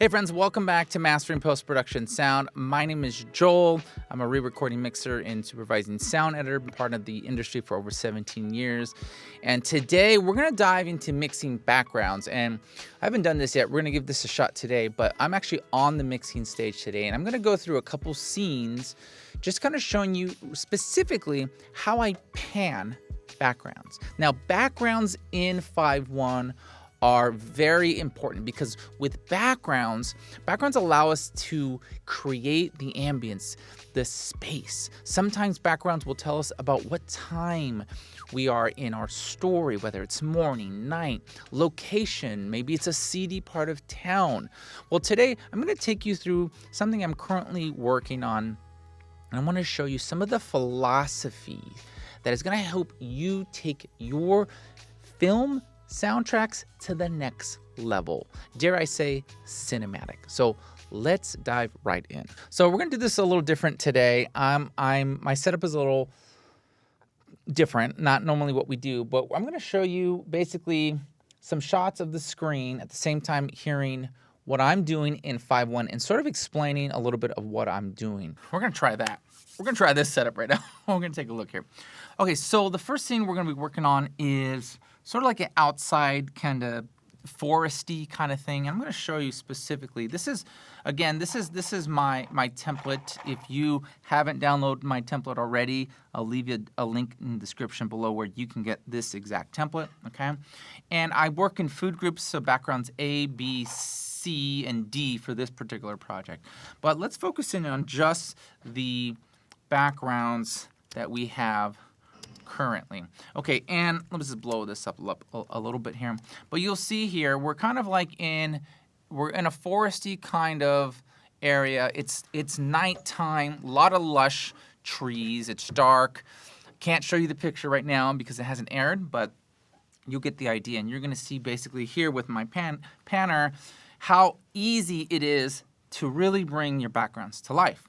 Hey friends, welcome back to Mastering Post-Production Sound. My name is Joel. I'm a re-recording mixer and supervising sound editor, been part of the industry for over 17 years. And today we're gonna dive into mixing backgrounds. And I haven't done this yet, we're gonna give this a shot today, but I'm actually on the mixing stage today and I'm gonna go through a couple scenes, just kind of showing you specifically how I pan backgrounds. Now, backgrounds in 5.1 are very important because with backgrounds allow us to create the ambience, the space. Sometimes backgrounds will tell us about what time we are in our story, whether it's morning, night, location, maybe it's a seedy part of town. Well, today I'm going to take you through something I'm currently working on, and I want to show you some of the philosophy that is going to help you take your film soundtracks to the next level. Dare I say, cinematic. So let's dive right in. So we're gonna do this a little different today. My setup is a little different, not normally what we do, but I'm gonna show you basically some shots of the screen at the same time hearing what I'm doing in 5.1 and sort of explaining a little bit of what I'm doing. We're gonna try that. We're gonna try this setup right now. We're gonna take a look here. Okay, so the first thing we're gonna be working on is sort of like an outside kind of foresty kind of thing. I'm gonna show you specifically. This is my template. If you haven't downloaded my template already, I'll leave you a link in the description below where you can get this exact template, okay? And I work in food groups, so backgrounds A, B, C, and D for this particular project. But let's focus in on just the backgrounds that we have currently. Okay, and let me just blow this up a little bit here. But you'll see here, we're kind of like we're in a foresty kind of area. It's nighttime, a lot of lush trees, it's dark. Can't show you the picture right now because it hasn't aired, but you'll get the idea. And you're gonna see basically here with my panner how easy it is to really bring your backgrounds to life.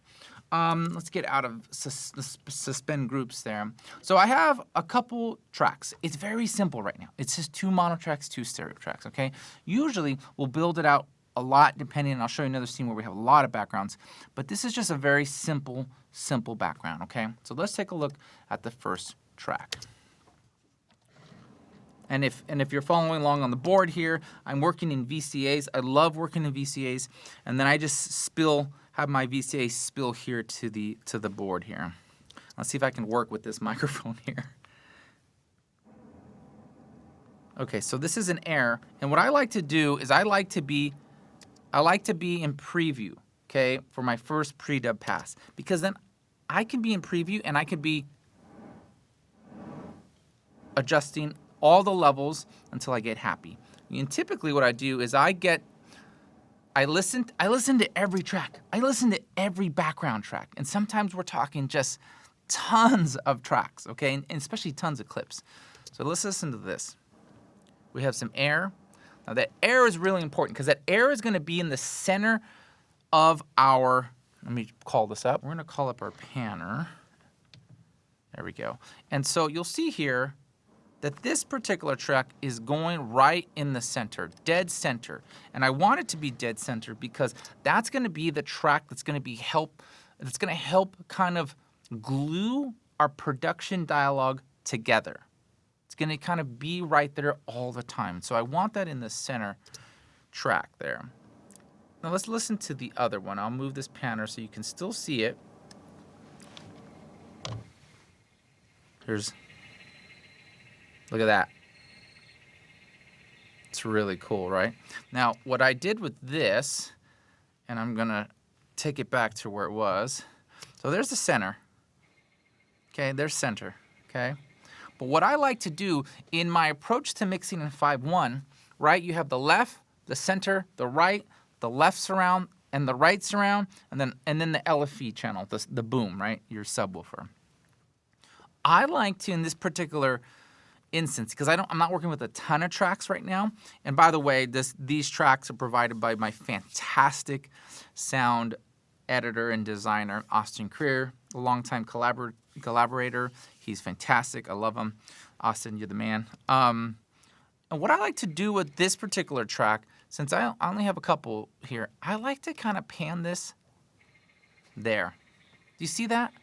Let's get out of suspend groups there. So I have a couple tracks. It's very simple right now. It's just 2 mono tracks, 2 stereo tracks, okay? Usually we'll build it out a lot depending, and I'll show you another scene where we have a lot of backgrounds, but this is just a very simple background, okay? So let's take a look at the first track. And if you're following along on the board here, I'm working in VCAs. I love working in VCAs, and then I just have my VCA spill here to the board here. Let's see if I can work with this microphone here. Okay, so this is an air, and what I like to do is I like to be in preview, okay, for my first pre-dub pass, because then I can be in preview and I could be adjusting all the levels until I get happy. And typically what I do is I listen to every track. I listen to every background track. And sometimes we're talking just tons of tracks, okay? And especially tons of clips. So let's listen to this. We have some air. Now that air is really important because that air is gonna be in the center of our, let me call this up. We're gonna call up our panner. There we go. And so you'll see here that this particular track is going right in the center, dead center. And I want it to be dead center because that's gonna be the track that's gonna help kind of glue our production dialogue together. It's gonna kind of be right there all the time. So I want that in the center track there. Now let's listen to the other one. I'll move this panner so you can still see it. Look at that. It's really cool, right? Now, what I did with this, and I'm gonna take it back to where it was. So there's the center. Okay, there's center, okay? But what I like to do in my approach to mixing in 5.1, right? You have the left, the center, the right, the left surround, and the right surround, and then the LFE channel, the boom, right? Your subwoofer. I like to, in this particular instance, because I'm not working with a ton of tracks right now. And by the way, these tracks are provided by my fantastic sound editor and designer, Austin Creer, a longtime collaborator. He's fantastic. I love him. Austin, you're the man. And what I like to do with this particular track since I only have a couple here, I like to kind of pan this there. Do you see that?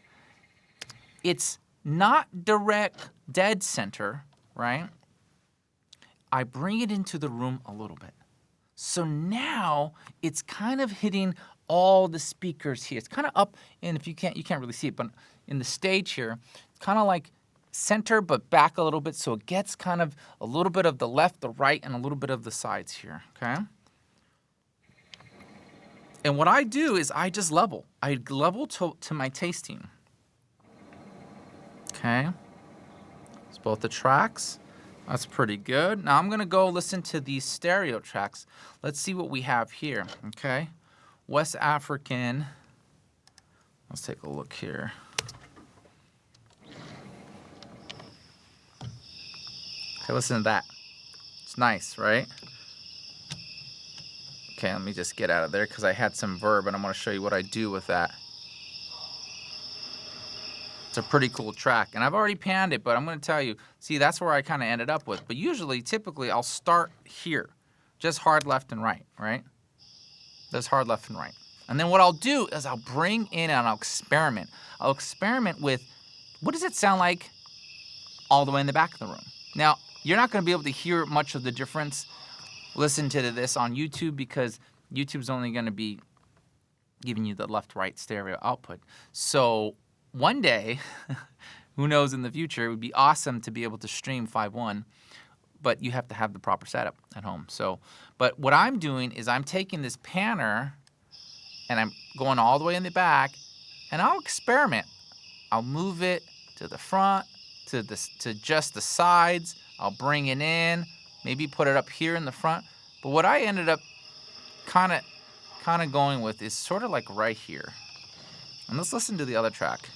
It's not direct dead center, right? I bring it into the room a little bit. So now it's kind of hitting all the speakers here. It's kind of up, and if you can't really see it, but in the stage here, it's kind of like center but back a little bit, so it gets kind of a little bit of the left, the right, and a little bit of the sides here, okay? And what I do is I just level. I level to my tasting. Okay, it's both the tracks. That's pretty good. Now I'm gonna go listen to these stereo tracks. Let's see what we have here, okay? West African, let's take a look here. Okay, listen to that. It's nice, right? Okay, let me just get out of there because I had some verb and I'm gonna show you what I do with that. It's a pretty cool track, and I've already panned it, but I'm gonna tell you, see, that's where I kind of ended up with. But usually, typically, I'll start here, just hard left and right, right? Just hard left and right. And then what I'll do is I'll bring in and I'll experiment. I'll experiment with, what does it sound like all the way in the back of the room? Now, you're not gonna be able to hear much of the difference. Listen to this on YouTube because YouTube's only gonna be giving you the left-right stereo output. So one day, who knows in the future, it would be awesome to be able to stream 5.1, but you have to have the proper setup at home. So, but what I'm doing is I'm taking this panner and I'm going all the way in the back, and I'll experiment. I'll move it to the front, to just the sides. I'll bring it in, maybe put it up here in the front. But what I ended up kind of going with is sort of like right here. And let's listen to the other track.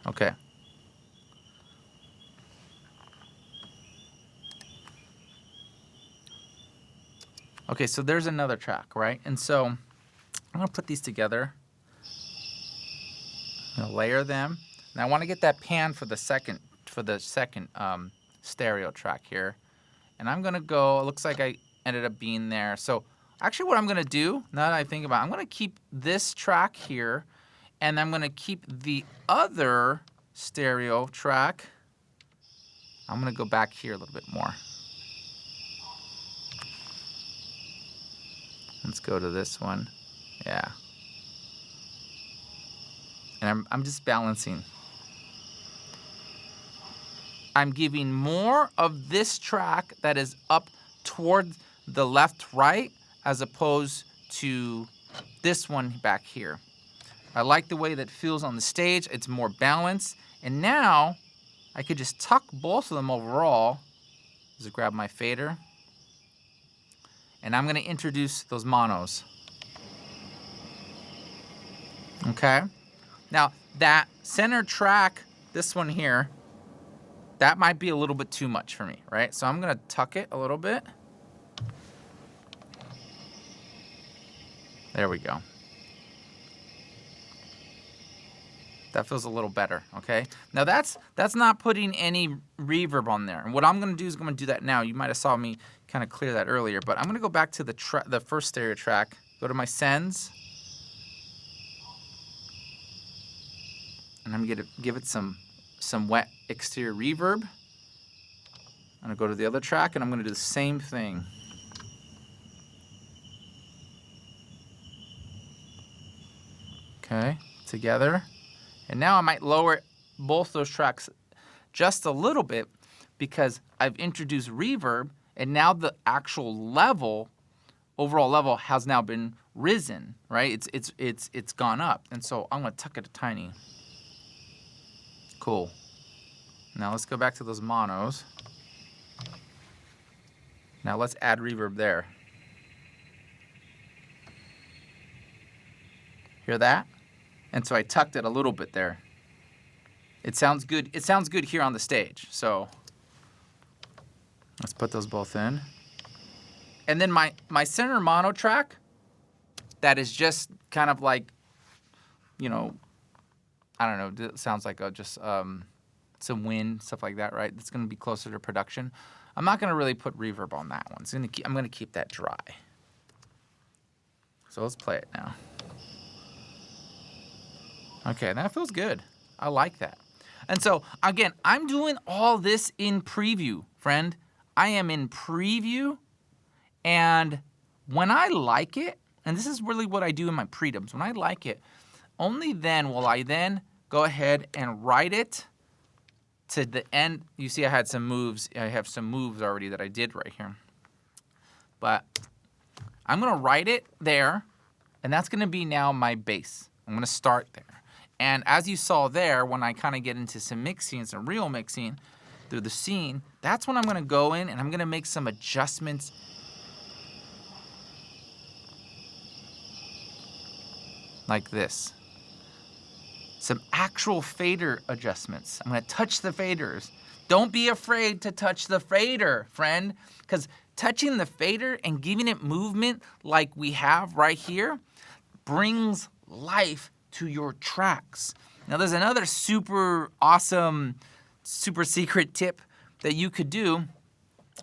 Okay. Okay, so there's another track, right? And so I'm gonna put these together. I'm gonna layer them. And I wanna get that pan for the second stereo track here. And I'm gonna go, it looks like I ended up being there. So actually what I'm gonna do, now that I think about it, I'm gonna keep this track here, and I'm gonna keep the other stereo track. I'm gonna go back here a little bit more. Let's go to this one. Yeah. And I'm just balancing. I'm giving more of this track that is up toward the left, right, as opposed to this one back here. I like the way that feels on the stage. It's more balanced. And now I could just tuck both of them overall. Just grab my fader. And I'm gonna introduce those monos. Okay? Now that center track, this one here, that might be a little bit too much for me, right? So I'm gonna tuck it a little bit. There we go. That feels a little better, okay? Now that's not putting any reverb on there. And what I'm gonna do is I'm gonna do that now. You might have saw me kind of clear that earlier, but I'm gonna go back to the first stereo track, go to my sends, and I'm gonna give it some wet exterior reverb. I'm gonna go to the other track and I'm gonna do the same thing. Okay, together. And now I might lower both those tracks just a little bit because I've introduced reverb, and now the actual level, overall level, has now been risen, right? It's gone up. And so I'm gonna tuck it a tiny. Cool. Now let's go back to those monos. Now let's add reverb there. Hear that? And so I tucked it a little bit there. It sounds good. It sounds good here on the stage. So let's put those both in. And then my center mono track, that is just kind of like, you know, I don't know, it sounds like just some wind, stuff like that, right? It's going to be closer to production. I'm not going to really put reverb on that one. I'm going to keep that dry. So let's play it now. Okay, that feels good. I like that. And so, again, I'm doing all this in preview, friend. I am in preview, and when I like it, and this is really what I do in my predubs, when I like it, only then will I then go ahead and write it to the end. You see I had some moves. I have some moves already that I did right here. But I'm going to write it there, and that's going to be now my bass. I'm going to start there. And as you saw there, when I kind of get into some mixing, some real mixing through the scene, that's when I'm going to go in and I'm going to make some adjustments. Like this. Some actual fader adjustments. I'm going to touch the faders. Don't be afraid to touch the fader, friend, because touching the fader and giving it movement like we have right here brings life to your tracks. Now there's another super awesome, super secret tip that you could do,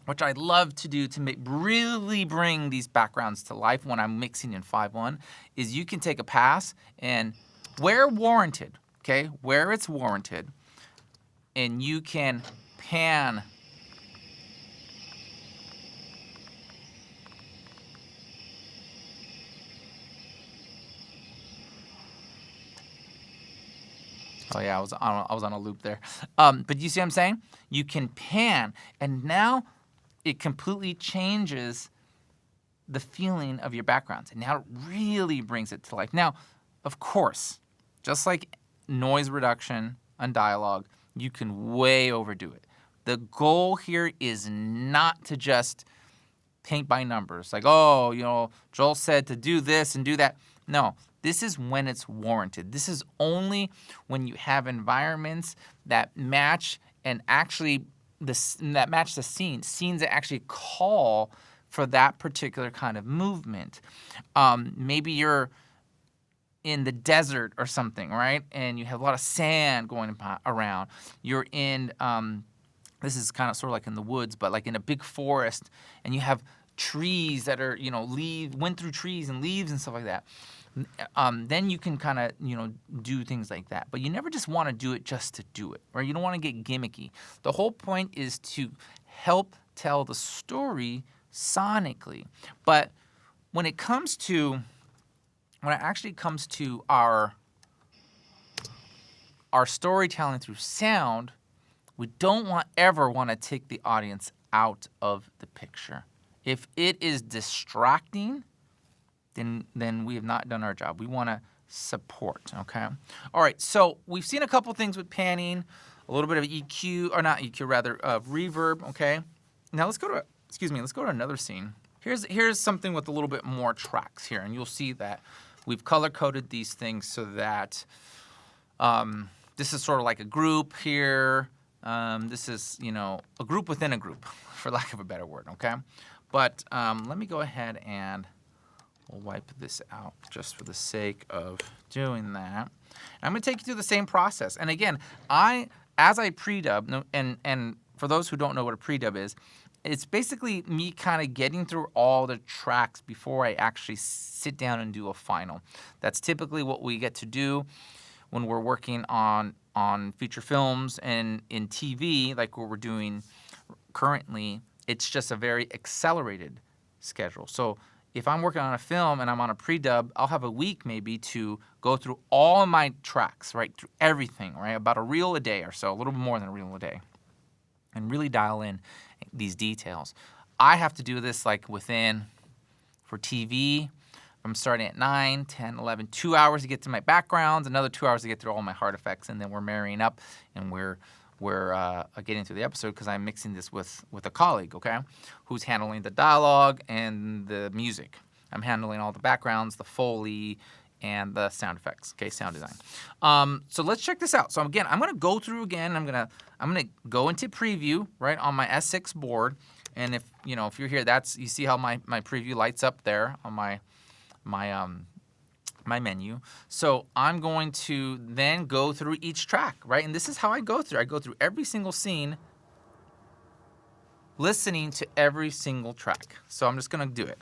which I love to do to really bring these backgrounds to life when I'm mixing in 5.1, is you can take a pass and where warranted, okay, where it's warranted, and you can pan Oh yeah, I was on a loop there. But you see what I'm saying? You can pan, and now it completely changes the feeling of your backgrounds, and now it really brings it to life. Now, of course, just like noise reduction on dialogue, you can way overdo it. The goal here is not to just paint by numbers, like, oh, you know, Joel said to do this and do that. No, this is when it's warranted. This is only when you have environments that match and actually that match the scenes that actually call for that particular kind of movement. Maybe you're in the desert or something, right? And you have a lot of sand going around. You're in, this is kind of sort of like in the woods, but like in a big forest, and you have trees that are, you know, went through trees and leaves and stuff like that. Then you can kind of, you know, do things like that. But you never just want to do it just to do it, right? You don't want to get gimmicky. The whole point is to help tell the story sonically. But when it actually comes to our storytelling through sound, we don't ever want to take the audience out of the picture. If it is distracting, then we have not done our job. We want to support, okay? All right, so we've seen a couple things with panning, a little bit of EQ, or not EQ, rather, reverb, okay? Now let's go to another scene. Here's something with a little bit more tracks here, and you'll see that we've color-coded these things so that this is sort of like a group here. This is, you know, a group within a group, for lack of a better word, okay? But let me go ahead and we'll wipe this out just for the sake of doing that. And I'm going to take you through the same process. And again, as I predub, and for those who don't know what a predub is, it's basically me kind of getting through all the tracks before I actually sit down and do a final. That's typically what we get to do when we're working on feature films and in TV, like what we're doing currently. It's just a very accelerated schedule. So if I'm working on a film and I'm on a predub, I'll have a week maybe to go through all my tracks, right, through everything, right, about a reel a day or so, a little bit more than a reel a day, and really dial in these details. I have to do this like for TV, I'm starting at 9, 10, 11, 2 hours to get to my backgrounds, another 2 hours to get through all my hard effects, and then we're marrying up and we're getting through the episode because I'm mixing this with a colleague, okay, who's handling the dialogue and the music. I'm handling all the backgrounds, the Foley, and the sound effects, okay, sound design. So let's check this out. So again, I'm gonna go through again. I'm gonna go into preview right on my S6 board, and if you're here, you see how my preview lights up there on my my menu. So I'm going to then go through each track, right? And this is how I go through. I go through every single scene, listening to every single track. So I'm just gonna do it.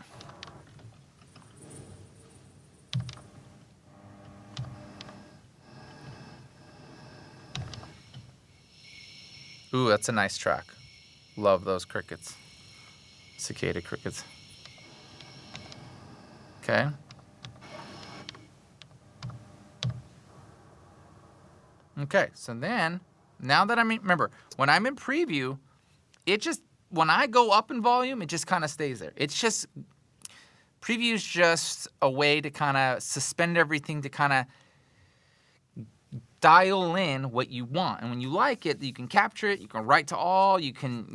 Ooh, that's a nice track. Love those crickets. Cicada crickets. Okay. Okay, so then, now that remember, when I'm in preview, when I go up in volume, it just kind of stays there. It's just, preview is just a way to kind of suspend everything, to kind of dial in what you want. And when you like it, you can capture it, you can write to all, you can,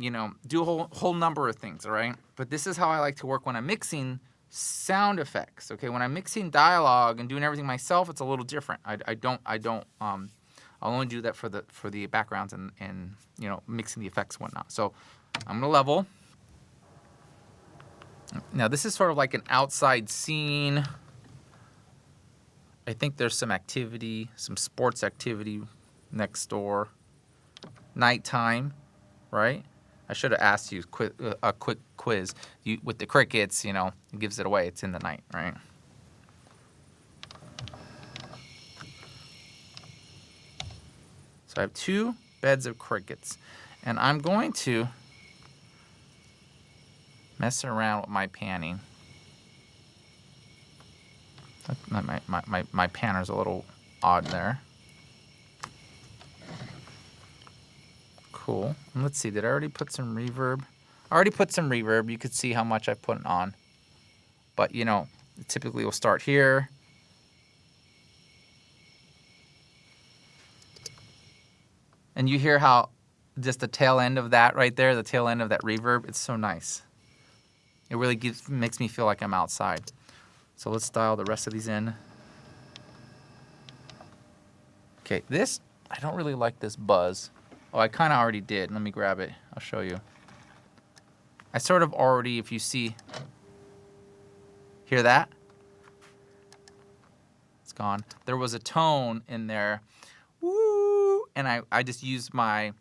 do a whole number of things, all right? But this is how I like to work when I'm mixing sound effects, okay? When I'm mixing dialogue and doing everything myself, it's a little different. I'll only do that for the backgrounds and mixing the effects and whatnot. So I'm gonna level. Now this is sort of like an outside scene. I think there's some activity, some sports activity next door. Nighttime, right? I should have asked you a quick quiz. With the crickets, it gives it away. It's in the night, right? So I have 2 beds of crickets, and I'm going to mess around with my panning. My panner's a little odd there. Cool. And let's see, did I already put some reverb? I already put some reverb. You could see how much I put on. But, typically we'll start here. And you hear how just the tail end of that right there, the tail end of that reverb, it's so nice. It really makes me feel like I'm outside. So let's dial the rest of these in. Okay, I don't really like this buzz. Oh, I kind of already did. Let me grab it. I'll show you. I sort of already, if you see, hear that? It's gone. There was a tone in there. Woo! And I just used my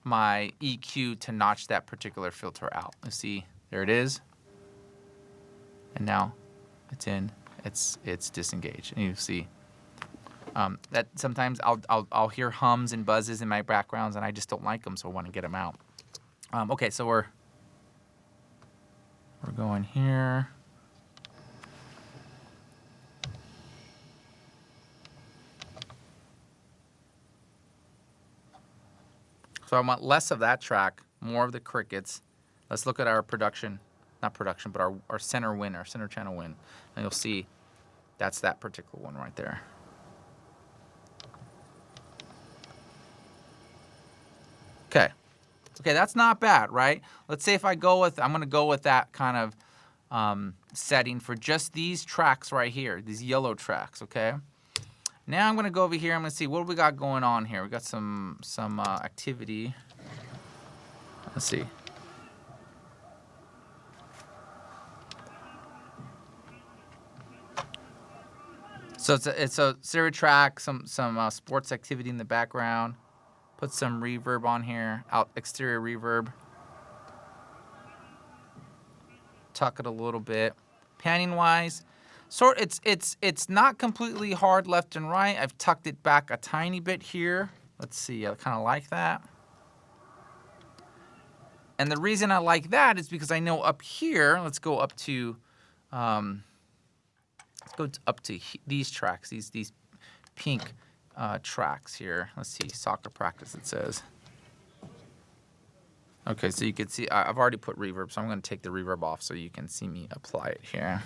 EQ to notch that particular filter out. You see, there it is. And now it's in. It's disengaged. And you see that sometimes I'll hear hums and buzzes in my backgrounds, and I just don't like them, so I want to get them out. Okay, so we're going here. So I want less of that track, more of the crickets. Let's look at our production, not production, but our center win, our center channel win. And you'll see that's that particular one right there. Okay. Okay, that's not bad, right? Let's say if I'm going to go with that kind of setting for just these tracks right here, these yellow tracks, okay? Now I'm going to go over here. I'm going to see what we got going on here. We got some activity. Let's see. So it's a stereo track, some sports activity in the background. Put some reverb on here, exterior reverb. Tuck it a little bit. Panning wise, it's not completely hard left and right. I've tucked it back a tiny bit here. Let's see, I kind of like that. And the reason I like that is because I know up here, let's go up to these tracks, these pink tracks here. Let's see, soccer practice it says. Okay, so you can see I've already put reverb, so I'm going to take the reverb off so you can see me apply it here.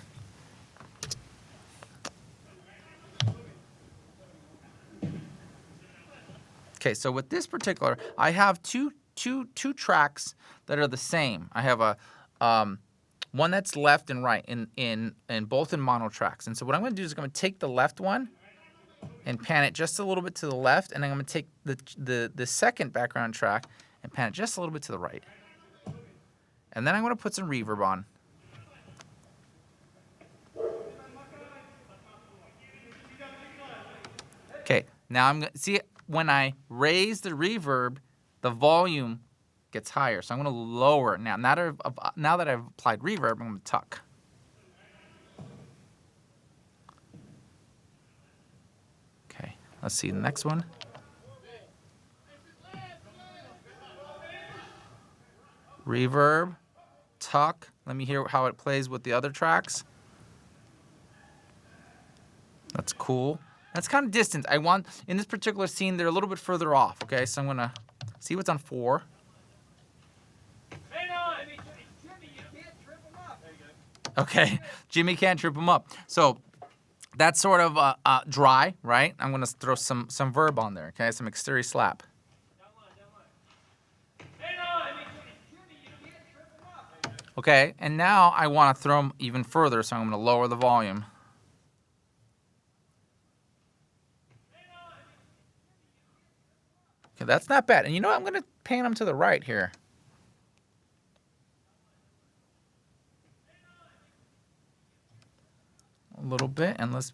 Okay, so with this particular, I have two tracks that are the same. I have a one that's left and right in both in mono tracks. And so what I'm going to do is I'm going to take the left one and pan it just a little bit to the left, and I'm going to take the second background track and pan it just a little bit to the right. And then I'm going to put some reverb on. Now I'm going to see when I raise the reverb, the volume gets higher. So I'm going to lower it now. Now that I've applied reverb, I'm going to tuck. Okay, let's see the next one. Reverb, tuck. Let me hear how it plays with the other tracks. That's cool. That's kind of distant. I want, in this particular scene, they're a little bit further off, okay? So I'm going to see what's on 4. Okay, Jimmy can't trip him up. So that's sort of dry, right? I'm going to throw some verb on there, okay? Some exterior slap. Okay, and now I want to throw them even further, so I'm going to lower the volume. Okay, that's not bad. And you know what? I'm going to pan them to the right here. A little bit, and let's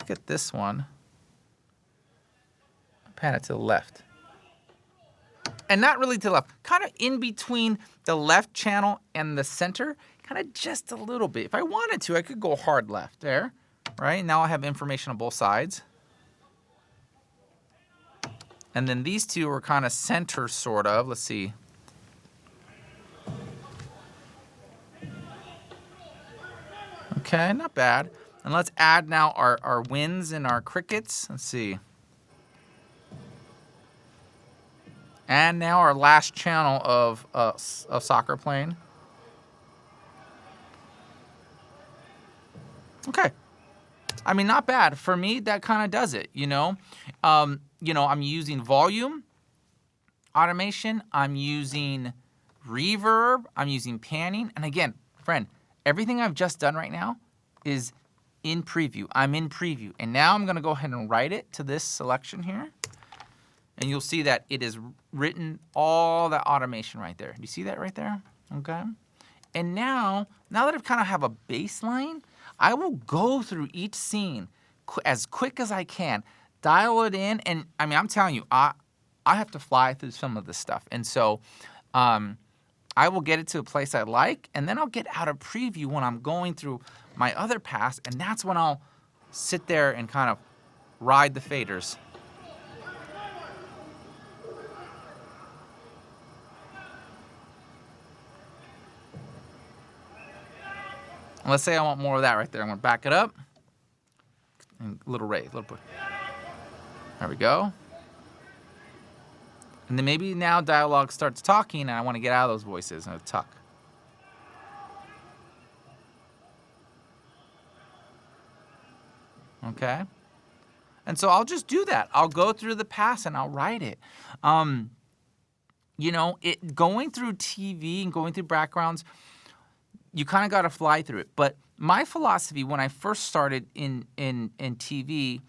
get this one. Pan it to the left. And not really to the left, kind of in between the left channel and the center, kind of just a little bit. If I wanted to, I could go hard left there, right? Now I have information on both sides. And then these two are kind of center, sort of. Let's see. Okay, not bad. And let's add now our winds and our crickets. Let's see. And now our last channel of soccer playing. Okay. I mean, not bad. For me, that kind of does it, you know? I'm using volume automation. I'm using reverb. I'm using panning. And again, friend, everything I've just done right now is in preview. I'm in preview. And now I'm going to go ahead and write it to this selection here. And you'll see that it is written all that automation right there. Do you see that right there? Okay. And now that I kind of have a baseline, I will go through each scene as quick as I can, dial it in. And I mean, I'm telling you, I have to fly through some of this stuff. And so I will get it to a place I like, and then I'll get out of preview when I'm going through my other pass, and that's when I'll sit there and kind of ride the faders. And let's say I want more of that right there. I'm going to back it up. And a little raise, a little push. There we go. And then maybe now dialogue starts talking, and I want to get out of those voices and tuck. Okay? And so I'll just do that. I'll go through the pass and I'll write it. Going through TV and going through backgrounds, you kind of got to fly through it. But my philosophy when I first started in TV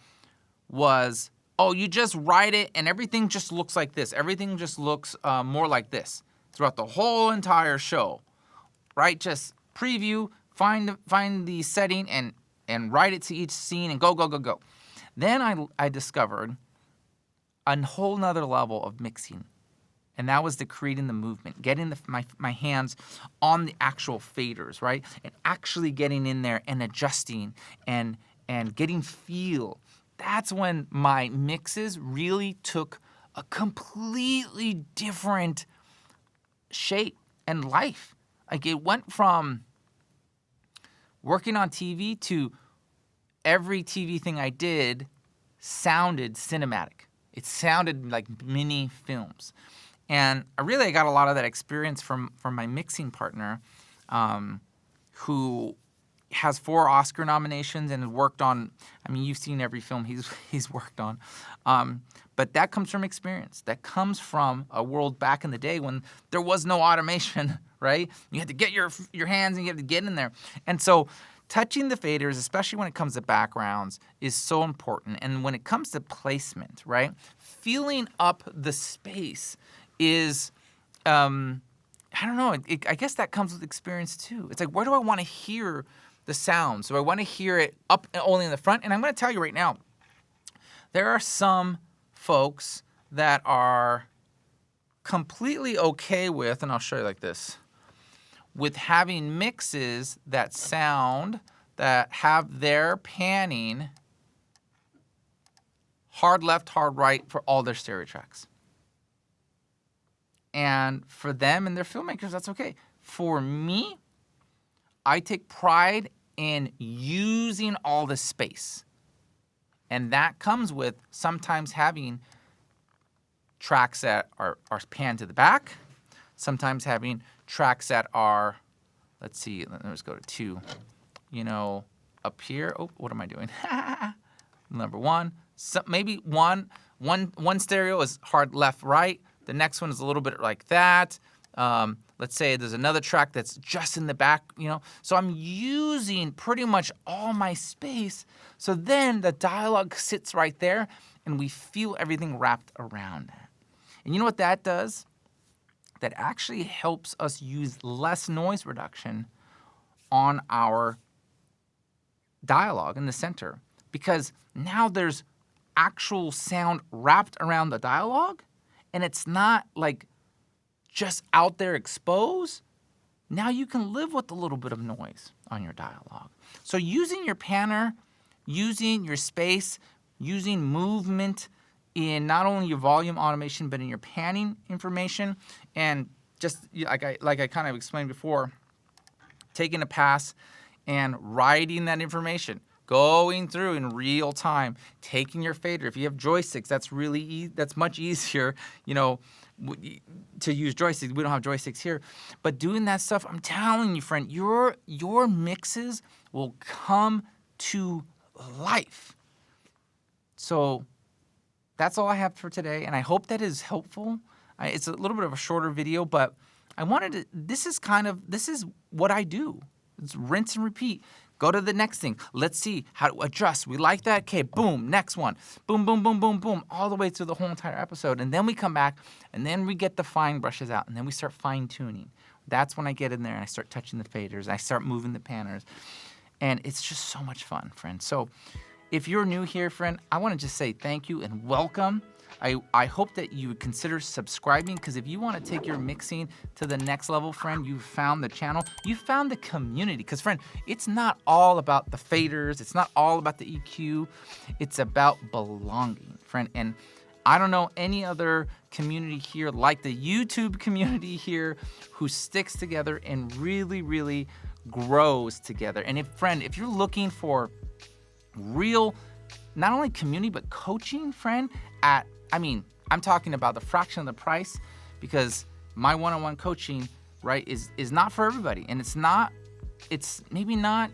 was, you just write it and everything just looks like this. Everything just looks more like this throughout the whole entire show, right? Just preview, find the setting and write it to each scene and go, go, go, go. Then I discovered a whole nother level of mixing. And that was the creating the movement, getting my hands on the actual faders, right? And actually getting in there and adjusting and getting feel. That's when my mixes really took a completely different shape and life. Like it went from working on TV to every TV thing I did sounded cinematic. It sounded like mini films. And I got a lot of that experience from my mixing partner, who has 4 Oscar nominations and has worked on, I mean, you've seen every film he's worked on. But that comes from experience. That comes from a world back in the day when there was no automation, right? You had to get your hands and you had to get in there. And so touching the faders, especially when it comes to backgrounds, is so important. And when it comes to placement, right? Filling up the space is, I don't know, I guess that comes with experience too. It's like, where do I want to hear the sound? So I want to hear it up only in the front. And I'm going to tell you right now, there are some folks that are completely okay with, and I'll show you like this, with having mixes that sound, that have their panning hard left, hard right for all their stereo tracks. And for them and their filmmakers, that's okay. For me, I take pride in using all the space. And that comes with sometimes having tracks that are panned to the back, sometimes having tracks that are, let's see, let's go to 2, up here. Oh, what am I doing? Number 1, so maybe one stereo is hard left, right. The next one is a little bit like that. Let's say there's another track that's just in the back, So I'm using pretty much all my space. So then the dialogue sits right there and we feel everything wrapped around it. And you know what that does? That actually helps us use less noise reduction on our dialogue in the center. Because now there's actual sound wrapped around the dialogue, and it's not like just out there exposed. Now you can live with a little bit of noise on your dialogue. So using your panner, using your space, using movement in not only your volume automation, but in your panning information, and just like I kind of explained before, taking a pass and writing that information, going through in real time, taking your fader. If you have joysticks, that's much easier, to use joysticks. We don't have joysticks here, but doing that stuff, I'm telling you, friend, your mixes will come to life. So that's all I have for today, and I hope that is helpful. It's a little bit of a shorter video, but this is what I do. It's rinse and repeat. Go to the next thing. Let's see how to adjust. We like that? Okay, boom, next one. Boom, boom, boom, boom, boom, all the way through the whole entire episode. And then we come back, and then we get the fine brushes out, and then we start fine-tuning. That's when I get in there, and I start touching the faders. I start moving the panners. And it's just so much fun, friend. So if you're new here, friend, I want to just say thank you and welcome. I hope that you would consider subscribing, because if you want to take your mixing to the next level, friend, you've found the channel, you found the community. Because, friend, it's not all about the faders. It's not all about the EQ. It's about belonging, friend. And I don't know any other community here like the YouTube community here who sticks together and really, really grows together. And if you're looking for real, not only community, but coaching, friend, I'm talking about the fraction of the price, because my one-on-one coaching, right, is not for everybody. And it's maybe not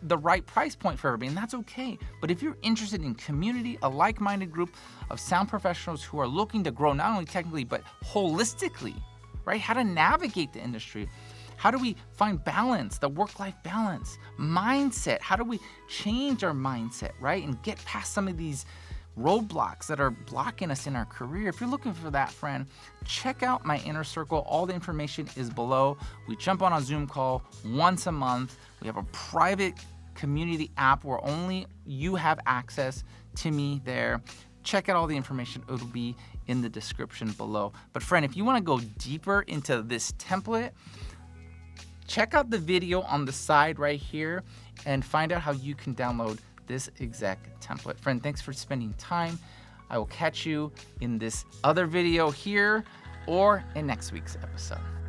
the right price point for everybody, and that's okay. But if you're interested in community, a like-minded group of sound professionals who are looking to grow not only technically, but holistically, right? How to navigate the industry. How do we find balance, the work-life balance, mindset? How do we change our mindset, right? And get past some of these roadblocks that are blocking us in our career. If you're looking for that, friend, check out my inner circle. All the information is below. We jump on a Zoom call once a month. We have a private community app where only you have access to me there. Check out all the information. It'll be in the description below. But friend, if you want to go deeper into this template, check out the video on the side right here and find out how you can download this exact template. Friend, thanks for spending time. I will catch you in this other video here or in next week's episode.